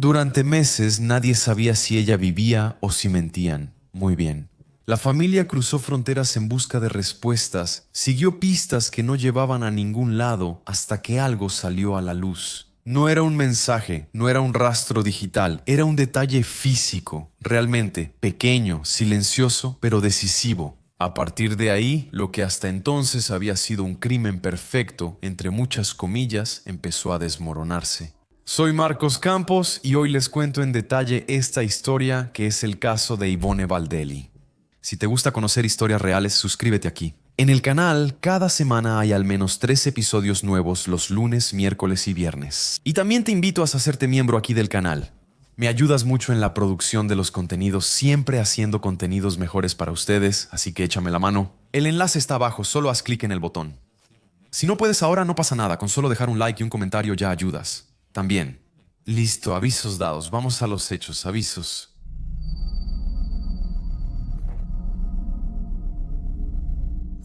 Durante meses nadie sabía si ella vivía o si mentían. Muy bien. La familia cruzó fronteras en busca de respuestas, siguió pistas que no llevaban a ningún lado hasta que algo salió a la luz. No era un mensaje, no era un rastro digital, era un detalle físico, realmente pequeño, silencioso, pero decisivo. A partir de ahí, lo que hasta entonces había sido un crimen perfecto, entre muchas comillas, empezó a desmoronarse. Soy Marcos Campos y hoy les cuento en detalle esta historia que es el caso de Yvonne Baldelli. Si te gusta conocer historias reales, suscríbete aquí. En el canal, cada semana hay al menos 3 episodios nuevos los lunes, miércoles y viernes. Y también te invito a hacerte miembro aquí del canal. Me ayudas mucho en la producción de los contenidos, siempre haciendo contenidos mejores para ustedes, así que échame la mano. El enlace está abajo, solo haz clic en el botón. Si no puedes ahora, no pasa nada, con solo dejar un like y un comentario ya ayudas. También. Listo, avisos dados, vamos a los hechos, avisos.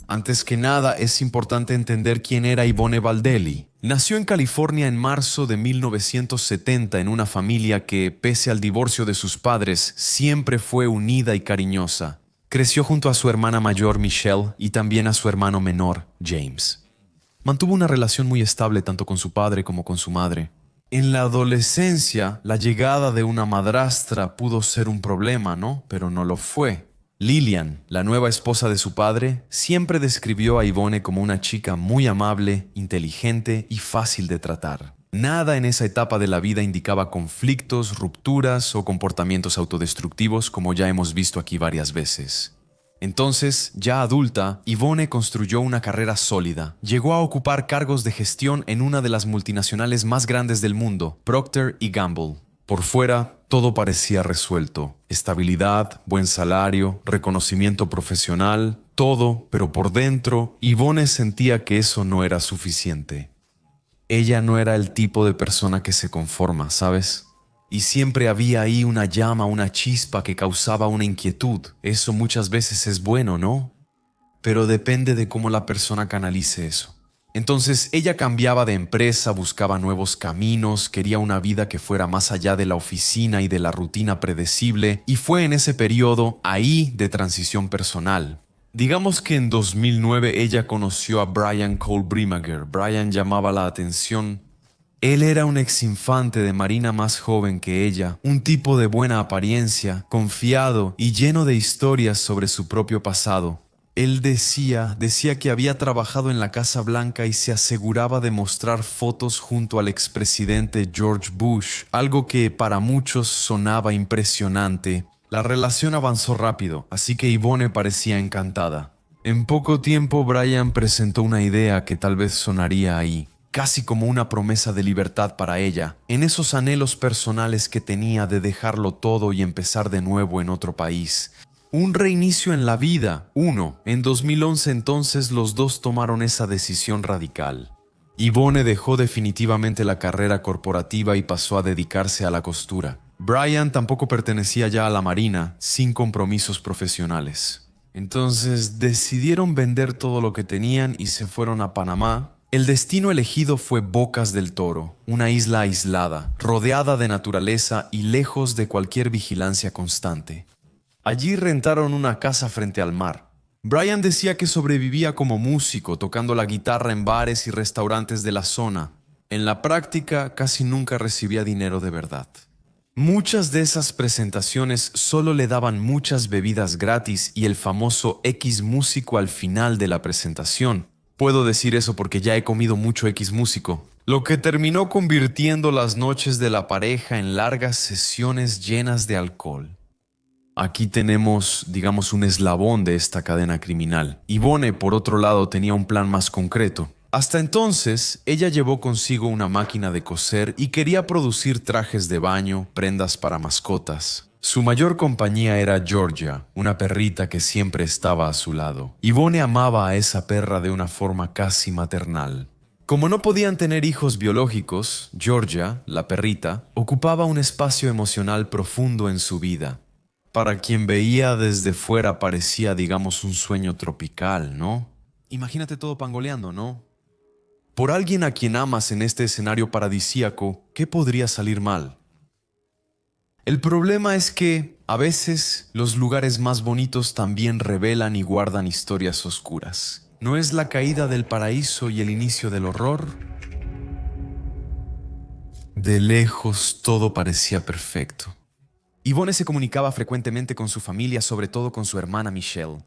Antes que nada, es importante entender quién era Yvonne Baldelli. Nació en California en marzo de 1970 en una familia que, pese al divorcio de sus padres, siempre fue unida y cariñosa. Creció junto a su hermana mayor Michelle y también a su hermano menor, James. Mantuvo una relación muy estable tanto con su padre como con su madre. En la adolescencia, la llegada de una madrastra pudo ser un problema, ¿no? Pero no lo fue. Lillian, la nueva esposa de su padre, siempre describió a Yvonne como una chica muy amable, inteligente y fácil de tratar. Nada en esa etapa de la vida indicaba conflictos, rupturas o comportamientos autodestructivos como ya hemos visto aquí varias veces. Entonces, ya adulta, Yvonne construyó una carrera sólida. Llegó a ocupar cargos de gestión en una de las multinacionales más grandes del mundo, Procter y Gamble. Por fuera, todo parecía resuelto. Estabilidad, buen salario, reconocimiento profesional, todo, pero por dentro, Yvonne sentía que eso no era suficiente. Ella no era el tipo de persona que se conforma, ¿sabes? Y siempre había ahí una llama, una chispa que causaba una inquietud. Eso muchas veces es bueno, ¿no? Pero depende de cómo la persona canalice eso. Entonces ella cambiaba de empresa, buscaba nuevos caminos, quería una vida que fuera más allá de la oficina y de la rutina predecible, y fue en ese periodo ahí de transición personal. Digamos que en 2009 ella conoció a Brian Cole Brimager. Brian llamaba la atención. Él era un exinfante de marina más joven que ella, un tipo de buena apariencia, confiado y lleno de historias sobre su propio pasado. Él decía que había trabajado en la Casa Blanca y se aseguraba de mostrar fotos junto al expresidente George Bush, algo que para muchos sonaba impresionante. La relación avanzó rápido, así que Yvonne parecía encantada. En poco tiempo Brian presentó una idea que tal vez sonaría ahí, casi como una promesa de libertad para ella, en esos anhelos personales que tenía de dejarlo todo y empezar de nuevo en otro país. Un reinicio en la vida. En 2011 entonces los dos tomaron esa decisión radical. Yvonne dejó definitivamente la carrera corporativa y pasó a dedicarse a la costura. Brian tampoco pertenecía ya a la marina, sin compromisos profesionales. Entonces decidieron vender todo lo que tenían y se fueron a Panamá. El destino elegido fue Bocas del Toro, una isla aislada, rodeada de naturaleza y lejos de cualquier vigilancia constante. Allí rentaron una casa frente al mar. Brian decía que sobrevivía como músico, tocando la guitarra en bares y restaurantes de la zona. En la práctica, casi nunca recibía dinero de verdad. Muchas de esas presentaciones solo le daban muchas bebidas gratis y el famoso X músico al final de la presentación. Puedo decir eso porque ya he comido mucho X músico. Lo que terminó convirtiendo las noches de la pareja en largas sesiones llenas de alcohol. Aquí tenemos, digamos, un eslabón de esta cadena criminal. Yvonne, por otro lado, tenía un plan más concreto. Hasta entonces, ella llevó consigo una máquina de coser y quería producir trajes de baño, prendas para mascotas. Su mayor compañía era Georgia, una perrita que siempre estaba a su lado. Yvonne amaba a esa perra de una forma casi maternal. Como no podían tener hijos biológicos, Georgia, la perrita, ocupaba un espacio emocional profundo en su vida. Para quien veía desde fuera parecía, digamos, un sueño tropical, ¿no? Imagínate todo pangoleando, ¿no? Por alguien a quien amas en este escenario paradisíaco, ¿qué podría salir mal? El problema es que, a veces, los lugares más bonitos también revelan y guardan historias oscuras. ¿No es la caída del paraíso y el inicio del horror? De lejos todo parecía perfecto. Yvonne se comunicaba frecuentemente con su familia, sobre todo con su hermana Michelle.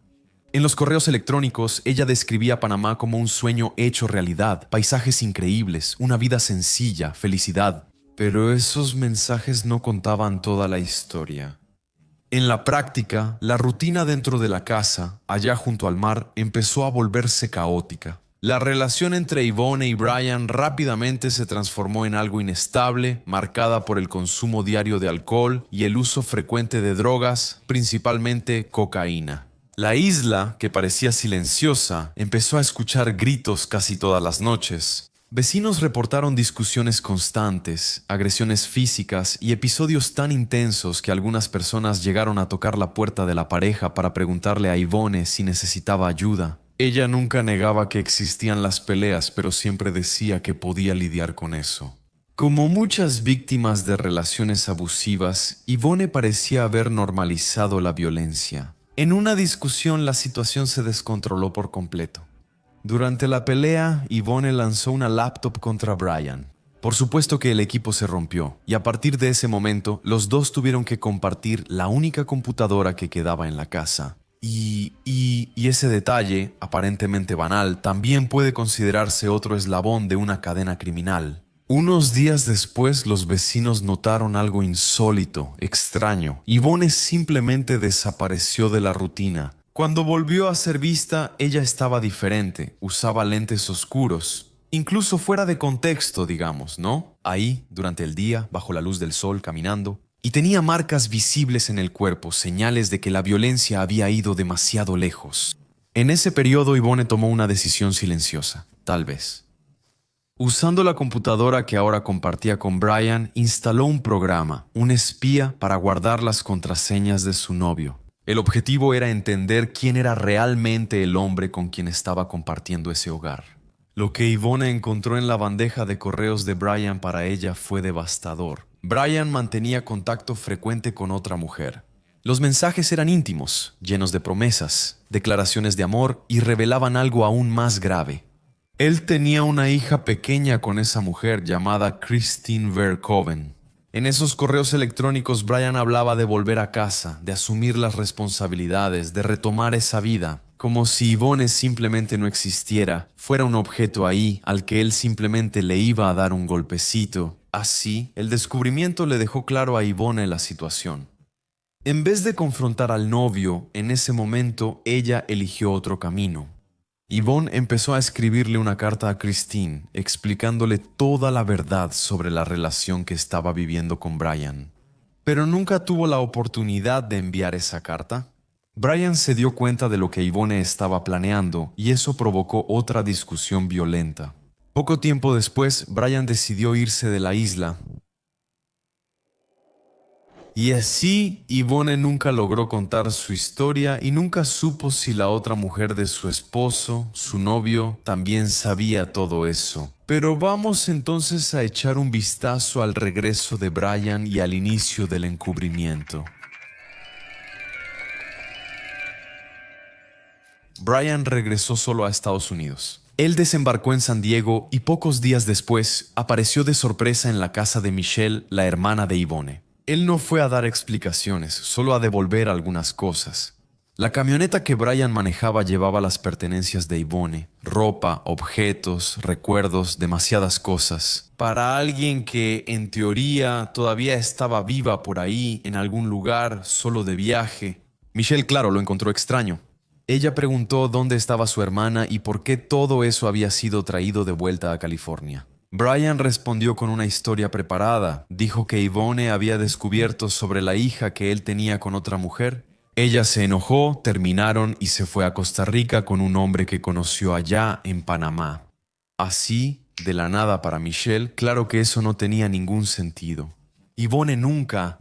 En los correos electrónicos, ella describía Panamá como un sueño hecho realidad, paisajes increíbles, una vida sencilla, felicidad. Pero esos mensajes no contaban toda la historia. En la práctica, la rutina dentro de la casa, allá junto al mar, empezó a volverse caótica. La relación entre Yvonne y Brian rápidamente se transformó en algo inestable, marcada por el consumo diario de alcohol y el uso frecuente de drogas, principalmente cocaína. La isla, que parecía silenciosa, empezó a escuchar gritos casi todas las noches. Vecinos reportaron discusiones constantes, agresiones físicas y episodios tan intensos que algunas personas llegaron a tocar la puerta de la pareja para preguntarle a Yvonne si necesitaba ayuda. Ella nunca negaba que existían las peleas, pero siempre decía que podía lidiar con eso. Como muchas víctimas de relaciones abusivas, Yvonne parecía haber normalizado la violencia. En una discusión, la situación se descontroló por completo. Durante la pelea, Yvonne lanzó una laptop contra Brian. Por supuesto que el equipo se rompió, y a partir de ese momento, los dos tuvieron que compartir la única computadora que quedaba en la casa. Y ese detalle, aparentemente banal, también puede considerarse otro eslabón de una cadena criminal. Unos días después, los vecinos notaron algo insólito, extraño. Yvonne simplemente desapareció de la rutina. Cuando volvió a ser vista, ella estaba diferente, usaba lentes oscuros, incluso fuera de contexto, digamos, ¿no? Ahí, durante el día, bajo la luz del sol, caminando, y tenía marcas visibles en el cuerpo, señales de que la violencia había ido demasiado lejos. En ese periodo, Yvonne tomó una decisión silenciosa, tal vez. Usando la computadora que ahora compartía con Brian, instaló un programa, un espía para guardar las contraseñas de su novio. El objetivo era entender quién era realmente el hombre con quien estaba compartiendo ese hogar. Lo que Yvonne encontró en la bandeja de correos de Brian para ella fue devastador. Brian mantenía contacto frecuente con otra mujer. Los mensajes eran íntimos, llenos de promesas, declaraciones de amor y revelaban algo aún más grave. Él tenía una hija pequeña con esa mujer llamada Christine Verhoeven. En esos correos electrónicos, Brian hablaba de volver a casa, de asumir las responsabilidades, de retomar esa vida, como si Yvonne simplemente no existiera, fuera un objeto ahí al que él simplemente le iba a dar un golpecito. Así, el descubrimiento le dejó claro a Yvonne la situación. En vez de confrontar al novio, en ese momento ella eligió otro camino. Yvonne empezó a escribirle una carta a Christine, explicándole toda la verdad sobre la relación que estaba viviendo con Brian. Pero nunca tuvo la oportunidad de enviar esa carta. Brian se dio cuenta de lo que Yvonne estaba planeando y eso provocó otra discusión violenta. Poco tiempo después, Brian decidió irse de la isla. Y así, Yvonne nunca logró contar su historia y nunca supo si la otra mujer de su esposo, su novio, también sabía todo eso. Pero vamos entonces a echar un vistazo al regreso de Brian y al inicio del encubrimiento. Brian regresó solo a Estados Unidos. Él desembarcó en San Diego y pocos días después apareció de sorpresa en la casa de Michelle, la hermana de Yvonne. Él no fue a dar explicaciones, solo a devolver algunas cosas. La camioneta que Brian manejaba llevaba las pertenencias de Yvonne, ropa, objetos, recuerdos, demasiadas cosas. Para alguien que, en teoría, todavía estaba viva por ahí, en algún lugar, solo de viaje. Michelle, claro, lo encontró extraño. Ella preguntó dónde estaba su hermana y por qué todo eso había sido traído de vuelta a California. Brian respondió con una historia preparada. Dijo que Yvonne había descubierto sobre la hija que él tenía con otra mujer. Ella se enojó, terminaron y se fue a Costa Rica con un hombre que conoció allá en Panamá. Así, de la nada para Michelle, claro que eso no tenía ningún sentido. Yvonne nunca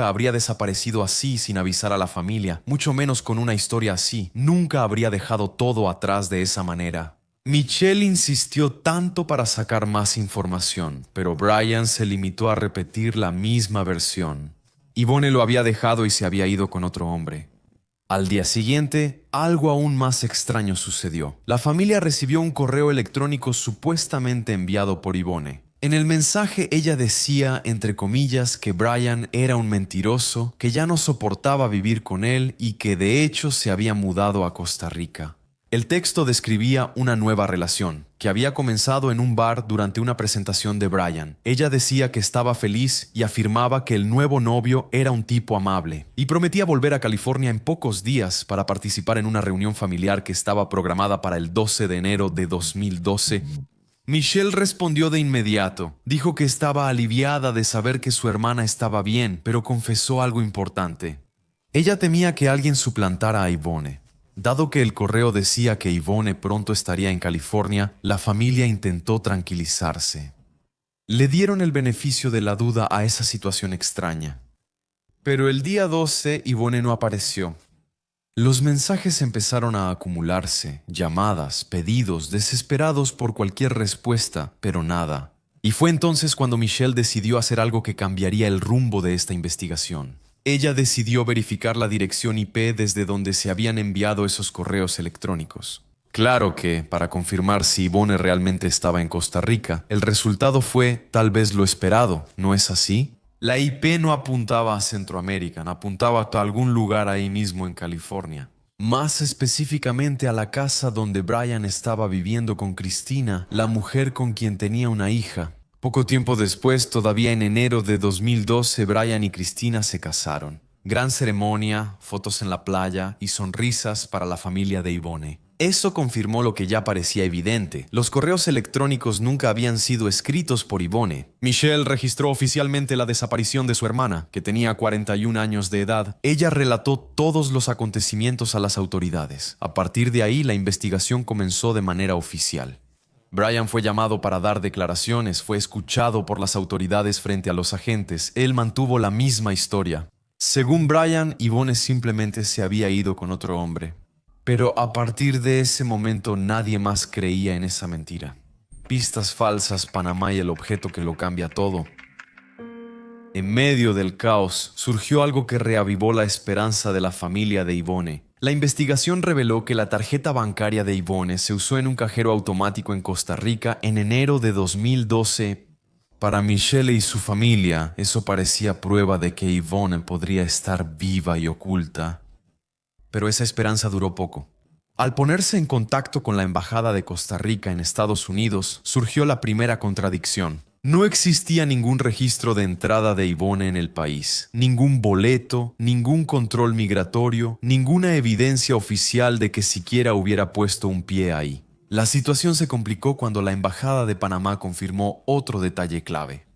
habría desaparecido así sin avisar a la familia, mucho menos con una historia así. Nunca habría dejado todo atrás de esa manera. Michelle insistió tanto para sacar más información, pero Brian se limitó a repetir la misma versión. Ivone lo había dejado y se había ido con otro hombre. Al día siguiente, algo aún más extraño sucedió. La familia recibió un correo electrónico supuestamente enviado por Ivone. En el mensaje ella decía, entre comillas, que Brian era un mentiroso, que ya no soportaba vivir con él y que de hecho se había mudado a Costa Rica. El texto describía una nueva relación, que había comenzado en un bar durante una presentación de Brian. Ella decía que estaba feliz y afirmaba que el nuevo novio era un tipo amable, y prometía volver a California en pocos días para participar en una reunión familiar que estaba programada para el 12 de enero de 2012. Michelle respondió de inmediato. Dijo que estaba aliviada de saber que su hermana estaba bien, pero confesó algo importante. Ella temía que alguien suplantara a Ivone. Dado que el correo decía que Ivone pronto estaría en California, la familia intentó tranquilizarse. Le dieron el beneficio de la duda a esa situación extraña. Pero el día 12, Ivone no apareció. Los mensajes empezaron a acumularse, llamadas, pedidos, desesperados por cualquier respuesta, pero nada. Y fue entonces cuando Michelle decidió hacer algo que cambiaría el rumbo de esta investigación. Ella decidió verificar la dirección IP desde donde se habían enviado esos correos electrónicos. Claro que, para confirmar si Ivone realmente estaba en Costa Rica, el resultado fue tal vez lo esperado, ¿no es así? La IP no apuntaba a Centroamérica, apuntaba a algún lugar ahí mismo en California. Más específicamente a la casa donde Brian estaba viviendo con Cristina, la mujer con quien tenía una hija. Poco tiempo después, todavía en enero de 2012, Brian y Cristina se casaron. Gran ceremonia, fotos en la playa y sonrisas para la familia de Ivone. Eso confirmó lo que ya parecía evidente. Los correos electrónicos nunca habían sido escritos por Ivone. Michelle registró oficialmente la desaparición de su hermana, que tenía 41 años de edad. Ella relató todos los acontecimientos a las autoridades. A partir de ahí, la investigación comenzó de manera oficial. Brian fue llamado para dar declaraciones, fue escuchado por las autoridades frente a los agentes. Él mantuvo la misma historia. Según Brian, Ivone simplemente se había ido con otro hombre. Pero a partir de ese momento nadie más creía en esa mentira. Pistas falsas, Panamá y el objeto que lo cambia todo. En medio del caos, surgió algo que reavivó la esperanza de la familia de Ivone. La investigación reveló que la tarjeta bancaria de Ivone se usó en un cajero automático en Costa Rica en enero de 2012. Para Michelle y su familia, eso parecía prueba de que Ivone podría estar viva y oculta. Pero esa esperanza duró poco. Al ponerse en contacto con la Embajada de Costa Rica en Estados Unidos, surgió la primera contradicción. No existía ningún registro de entrada de Ivone en el país, ningún boleto, ningún control migratorio, ninguna evidencia oficial de que siquiera hubiera puesto un pie ahí. La situación se complicó cuando la Embajada de Panamá confirmó otro detalle clave.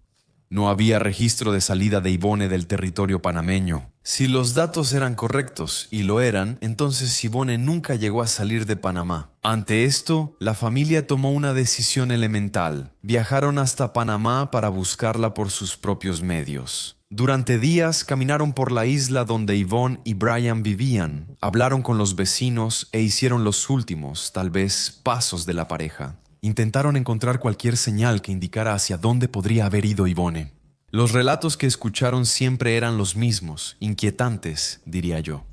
No había registro de salida de Ivone del territorio panameño. Si los datos eran correctos, y lo eran, entonces Ivone nunca llegó a salir de Panamá. Ante esto, la familia tomó una decisión elemental. Viajaron hasta Panamá para buscarla por sus propios medios. Durante días caminaron por la isla donde Ivone y Brian vivían, hablaron con los vecinos e hicieron los últimos, tal vez, pasos de la pareja. Intentaron encontrar cualquier señal que indicara hacia dónde podría haber ido Ivone. Los relatos que escucharon siempre eran los mismos, inquietantes, diría yo.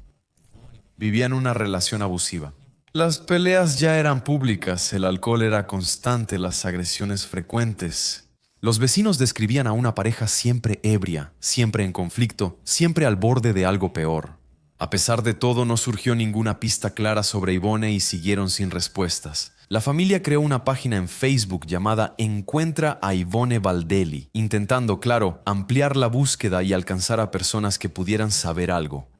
Vivían una relación abusiva. Las peleas ya eran públicas, el alcohol era constante, las agresiones frecuentes. Los vecinos describían a una pareja siempre ebria, siempre en conflicto, siempre al borde de algo peor. A pesar de todo, no surgió ninguna pista clara sobre Ivone y siguieron sin respuestas. La familia creó una página en Facebook llamada Encuentra a Ivone Baldelli, intentando, claro, ampliar la búsqueda y alcanzar a personas que pudieran saber algo.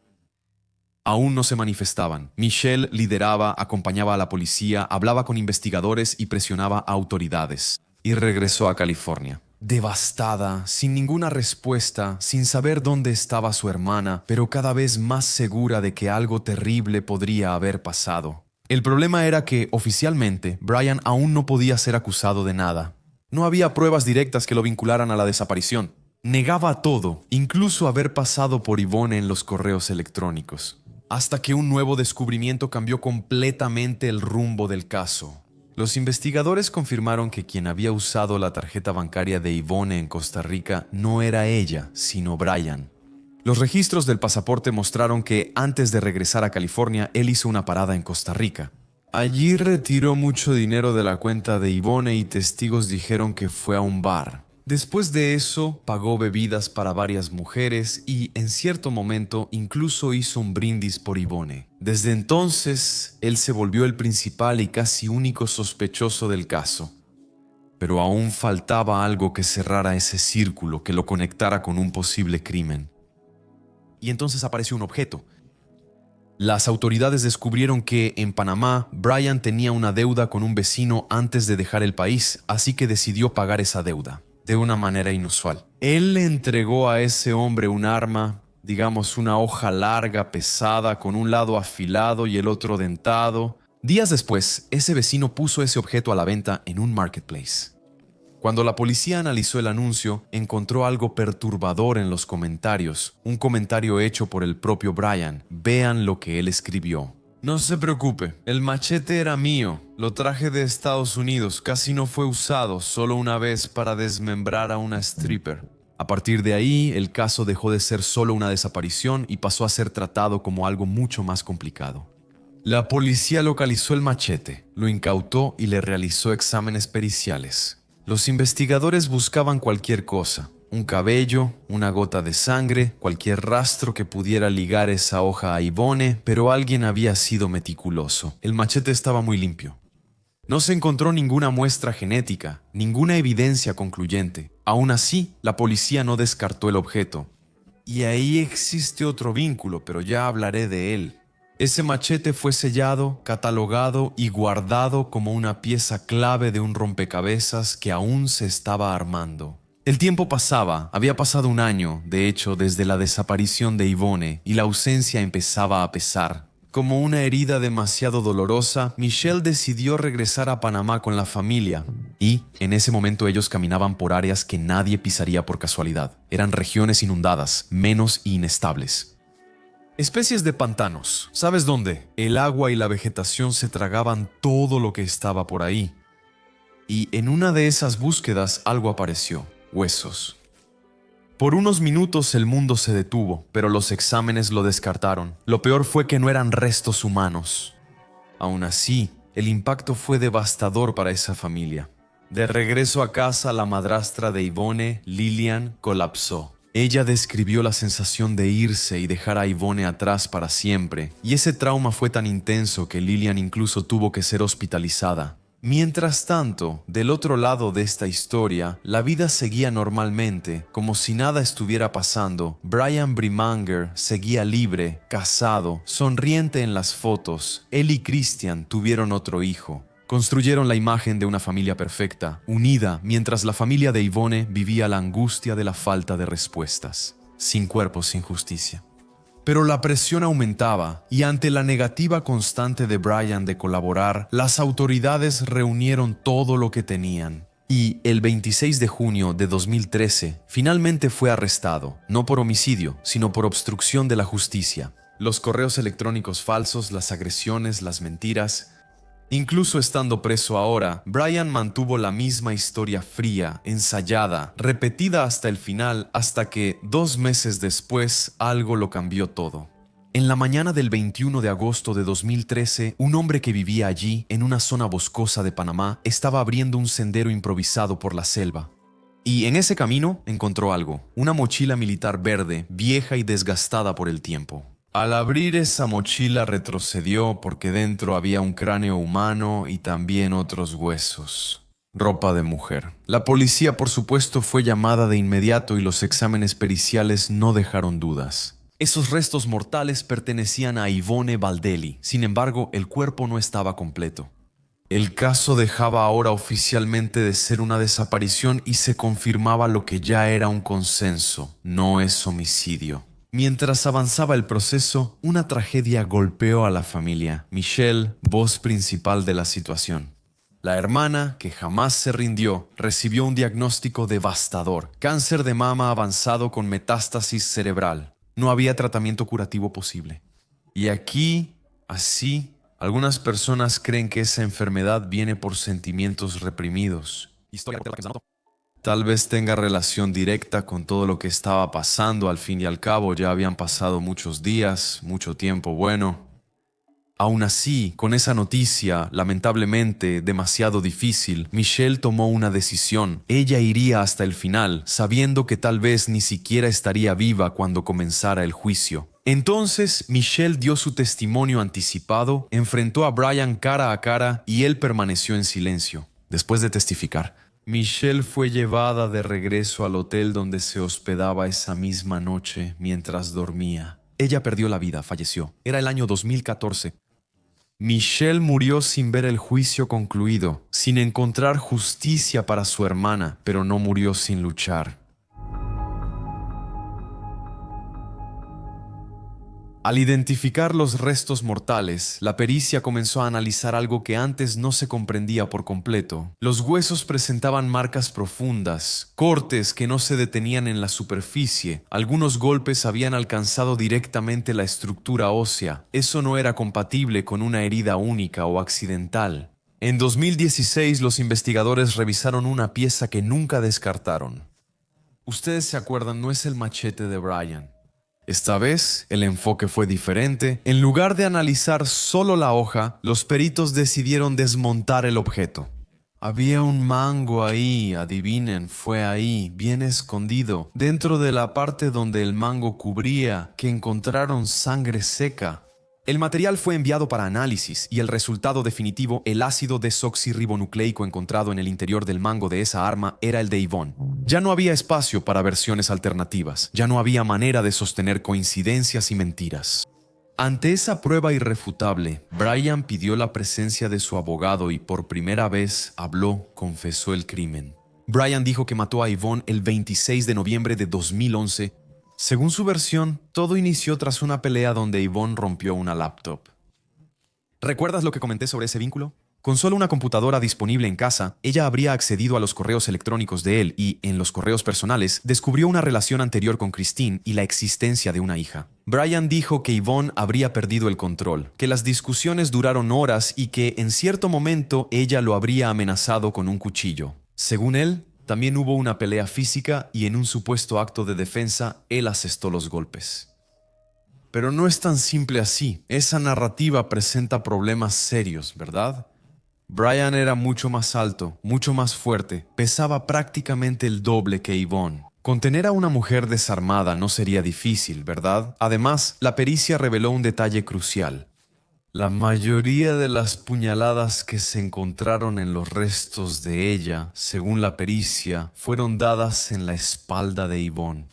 Aún no se manifestaban. Michelle lideraba, acompañaba a la policía, hablaba con investigadores y presionaba a autoridades. Y regresó a California. Devastada, sin ninguna respuesta, sin saber dónde estaba su hermana, pero cada vez más segura de que algo terrible podría haber pasado. El problema era que, oficialmente, Brian aún no podía ser acusado de nada. No había pruebas directas que lo vincularan a la desaparición. Negaba todo, incluso haber pasado por Ivone en los correos electrónicos. Hasta que un nuevo descubrimiento cambió completamente el rumbo del caso. Los investigadores confirmaron que quien había usado la tarjeta bancaria de Ivone en Costa Rica no era ella, sino Brian. Los registros del pasaporte mostraron que antes de regresar a California, él hizo una parada en Costa Rica. Allí retiró mucho dinero de la cuenta de Yvonne y testigos dijeron que fue a un bar. Después de eso, pagó bebidas para varias mujeres y, en cierto momento, incluso hizo un brindis por Yvonne. Desde entonces, él se volvió el principal y casi único sospechoso del caso. Pero aún faltaba algo que cerrara ese círculo, que lo conectara con un posible crimen. Y entonces apareció un objeto. Las autoridades descubrieron que, en Panamá, Brian tenía una deuda con un vecino antes de dejar el país, así que decidió pagar esa deuda, de una manera inusual. Él le entregó a ese hombre un arma, digamos una hoja larga, pesada, con un lado afilado y el otro dentado. Días después, ese vecino puso ese objeto a la venta en un marketplace. Cuando la policía analizó el anuncio, encontró algo perturbador en los comentarios, un comentario hecho por el propio Brian. Vean lo que él escribió. No se preocupe, el machete era mío, lo traje de Estados Unidos, casi no fue usado, solo una vez para desmembrar a una stripper. A partir de ahí, el caso dejó de ser solo una desaparición y pasó a ser tratado como algo mucho más complicado. La policía localizó el machete, lo incautó y le realizó exámenes periciales. Los investigadores buscaban cualquier cosa, un cabello, una gota de sangre, cualquier rastro que pudiera ligar esa hoja a Yvonne, pero alguien había sido meticuloso. El machete estaba muy limpio. No se encontró ninguna muestra genética, ninguna evidencia concluyente. Aún así, la policía no descartó el objeto. Y ahí existe otro vínculo, pero ya hablaré de él. Ese machete fue sellado, catalogado y guardado como una pieza clave de un rompecabezas que aún se estaba armando. El tiempo pasaba, había pasado un año, de hecho, desde la desaparición de Yvonne, y la ausencia empezaba a pesar. Como una herida demasiado dolorosa, Michelle decidió regresar a Panamá con la familia. Y, en ese momento, ellos caminaban por áreas que nadie pisaría por casualidad. Eran regiones inundadas, menos inestables. Especies de pantanos. ¿Sabes dónde? El agua y la vegetación se tragaban todo lo que estaba por ahí. Y en una de esas búsquedas algo apareció. Huesos. Por unos minutos el mundo se detuvo, pero los exámenes lo descartaron. Lo peor fue que no eran restos humanos. Aún así, el impacto fue devastador para esa familia. De regreso a casa, la madrastra de Yvonne, Lillian, colapsó. Ella describió la sensación de irse y dejar a Yvonne atrás para siempre, y ese trauma fue tan intenso que Lillian incluso tuvo que ser hospitalizada. Mientras tanto, del otro lado de esta historia, la vida seguía normalmente, como si nada estuviera pasando. Brian Brimanger seguía libre, casado, sonriente en las fotos. Él y Christian tuvieron otro hijo. Construyeron la imagen de una familia perfecta, unida, mientras la familia de Yvonne vivía la angustia de la falta de respuestas. Sin cuerpo, sin justicia. Pero la presión aumentaba y ante la negativa constante de Brian de colaborar, las autoridades reunieron todo lo que tenían. Y el 26 de junio de 2013, finalmente fue arrestado, no por homicidio, sino por obstrucción de la justicia. Los correos electrónicos falsos, las agresiones, las mentiras. Incluso estando preso ahora, Brian mantuvo la misma historia fría, ensayada, repetida hasta el final, hasta que, 2 meses después, algo lo cambió todo. En la mañana del 21 de agosto de 2013, un hombre que vivía allí, en una zona boscosa de Panamá, estaba abriendo un sendero improvisado por la selva. Y en ese camino encontró algo, una mochila militar verde, vieja y desgastada por el tiempo. Al abrir esa mochila retrocedió porque dentro había un cráneo humano y también otros huesos. Ropa de mujer. La policía, por supuesto, fue llamada de inmediato y los exámenes periciales no dejaron dudas. Esos restos mortales pertenecían a Yvonne Baldelli. Sin embargo, el cuerpo no estaba completo. El caso dejaba ahora oficialmente de ser una desaparición y se confirmaba lo que ya era un consenso: no es homicidio. Mientras avanzaba el proceso, una tragedia golpeó a la familia. Michelle, voz principal de la situación. La hermana, que jamás se rindió, recibió un diagnóstico devastador: cáncer de mama avanzado con metástasis cerebral. No había tratamiento curativo posible. Y aquí, así, algunas personas creen que esa enfermedad viene por sentimientos reprimidos. Historia de la que se anotó. Tal vez tenga relación directa con todo lo que estaba pasando. Al fin y al cabo, ya habían pasado muchos días, mucho tiempo bueno. Aún así, con esa noticia, lamentablemente demasiado difícil, Michelle tomó una decisión. Ella iría hasta el final, sabiendo que tal vez ni siquiera estaría viva cuando comenzara el juicio. Entonces, Michelle dio su testimonio anticipado, enfrentó a Brian cara a cara y él permaneció en silencio. Después de testificar, Michelle fue llevada de regreso al hotel donde se hospedaba esa misma noche mientras dormía. Ella perdió la vida, falleció. Era el año 2014. Michelle murió sin ver el juicio concluido, sin encontrar justicia para su hermana, pero no murió sin luchar. Al identificar los restos mortales, la pericia comenzó a analizar algo que antes no se comprendía por completo. Los huesos presentaban marcas profundas, cortes que no se detenían en la superficie. Algunos golpes habían alcanzado directamente la estructura ósea. Eso no era compatible con una herida única o accidental. En 2016, los investigadores revisaron una pieza que nunca descartaron. Ustedes se acuerdan, no es el machete de Brian. Esta vez, el enfoque fue diferente. En lugar de analizar solo la hoja, los peritos decidieron desmontar el objeto. Había un mango ahí, adivinen, fue ahí, bien escondido, dentro de la parte donde el mango cubría, que encontraron sangre seca. El material fue enviado para análisis y el resultado definitivo, el ácido desoxirribonucleico encontrado en el interior del mango de esa arma, era el de Yvonne. Ya no había espacio para versiones alternativas, ya no había manera de sostener coincidencias y mentiras. Ante esa prueba irrefutable, Brian pidió la presencia de su abogado y por primera vez habló, confesó el crimen. Brian dijo que mató a Yvonne el 26 de noviembre de 2011. Según su versión, todo inició tras una pelea donde Yvonne rompió una laptop. ¿Recuerdas lo que comenté sobre ese vínculo? Con solo una computadora disponible en casa, ella habría accedido a los correos electrónicos de él y, en los correos personales, descubrió una relación anterior con Christine y la existencia de una hija. Brian dijo que Yvonne habría perdido el control, que las discusiones duraron horas y que, en cierto momento, ella lo habría amenazado con un cuchillo. Según él, también hubo una pelea física y en un supuesto acto de defensa, él asestó los golpes. Pero no es tan simple así. Esa narrativa presenta problemas serios, ¿verdad? Brian era mucho más alto, mucho más fuerte, pesaba prácticamente el doble que Yvonne. Contener a una mujer desarmada no sería difícil, ¿verdad? Además, la pericia reveló un detalle crucial. La mayoría de las puñaladas que se encontraron en los restos de ella, según la pericia, fueron dadas en la espalda de Yvonne.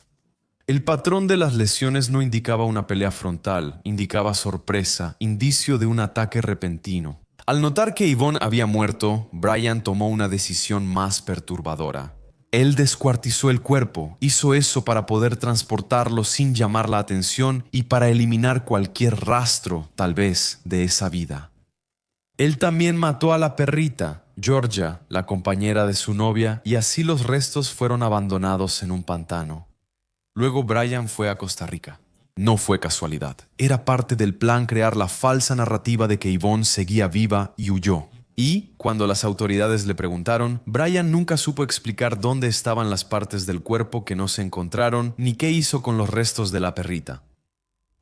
El patrón de las lesiones no indicaba una pelea frontal, indicaba sorpresa, indicio de un ataque repentino. Al notar que Yvonne había muerto, Brian tomó una decisión más perturbadora. Él descuartizó el cuerpo, hizo eso para poder transportarlo sin llamar la atención y para eliminar cualquier rastro, tal vez, de esa vida. Él también mató a la perrita, Georgia, la compañera de su novia, y así los restos fueron abandonados en un pantano. Luego Brian fue a Costa Rica. No fue casualidad. Era parte del plan crear la falsa narrativa de que Yvonne seguía viva y huyó. Y, cuando las autoridades le preguntaron, Brian nunca supo explicar dónde estaban las partes del cuerpo que no se encontraron ni qué hizo con los restos de la perrita.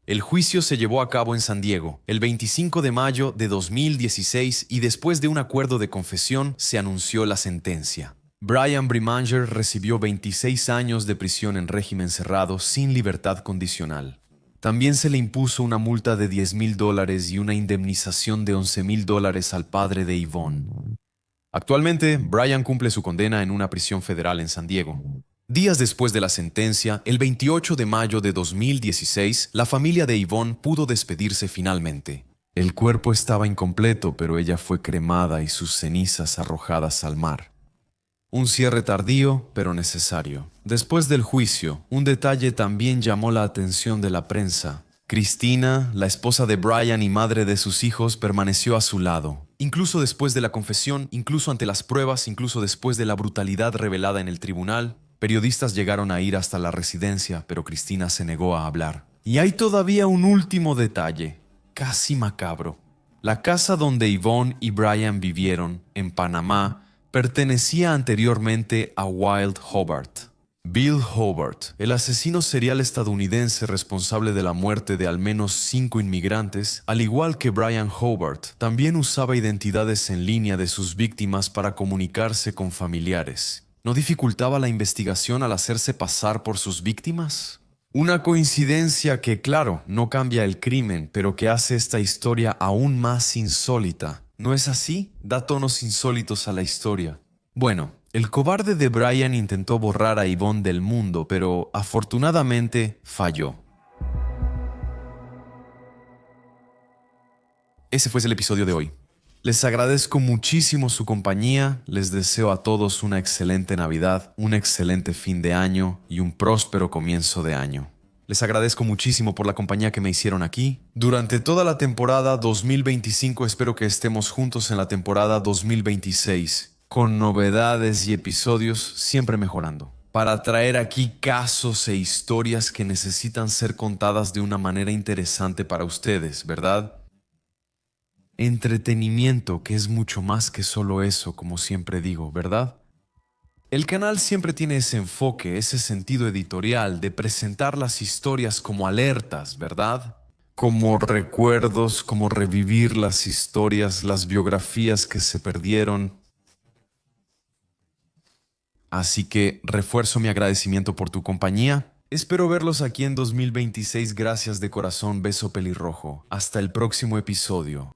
El juicio se llevó a cabo en San Diego, el 25 de mayo de 2016 y después de un acuerdo de confesión se anunció la sentencia. Brian Brimanger recibió 26 años de prisión en régimen cerrado sin libertad condicional. También se le impuso una multa de $10,000 y una indemnización de $11,000 al padre de Yvonne. Actualmente, Brian cumple su condena en una prisión federal en San Diego. Días después de la sentencia, el 28 de mayo de 2016, la familia de Yvonne pudo despedirse finalmente. El cuerpo estaba incompleto, pero ella fue cremada y sus cenizas arrojadas al mar. Un cierre tardío, pero necesario. Después del juicio, un detalle también llamó la atención de la prensa. Christina, la esposa de Brian y madre de sus hijos, permaneció a su lado. Incluso después de la confesión, incluso ante las pruebas, incluso después de la brutalidad revelada en el tribunal, periodistas llegaron a ir hasta la residencia, pero Christina se negó a hablar. Y hay todavía un último detalle, casi macabro. La casa donde Yvonne y Brian vivieron, en Panamá, pertenecía anteriormente a Wild Hobart. Bill Hobart, el asesino serial estadounidense responsable de la muerte de al menos 5 inmigrantes, al igual que Brian Hobart, también usaba identidades en línea de sus víctimas para comunicarse con familiares. ¿No dificultaba la investigación al hacerse pasar por sus víctimas? Una coincidencia que, claro, no cambia el crimen, pero que hace esta historia aún más insólita. ¿No es así? Da tonos insólitos a la historia. Bueno, el cobarde de Brian intentó borrar a Yvonne del mundo, pero afortunadamente falló. Ese fue el episodio de hoy. Les agradezco muchísimo su compañía, les deseo a todos una excelente Navidad, un excelente fin de año y un próspero comienzo de año. Les agradezco muchísimo por la compañía que me hicieron aquí. Durante toda la temporada 2025 espero que estemos juntos en la temporada 2026, con novedades y episodios siempre mejorando, para traer aquí casos e historias que necesitan ser contadas de una manera interesante para ustedes, ¿verdad? Entretenimiento, que es mucho más que solo eso, como siempre digo, ¿verdad? El canal siempre tiene ese enfoque, ese sentido editorial de presentar las historias como alertas, ¿verdad? Como recuerdos, como revivir las historias, las biografías que se perdieron. Así que refuerzo mi agradecimiento por tu compañía. Espero verlos aquí en 2026. Gracias de corazón, beso pelirrojo. Hasta el próximo episodio.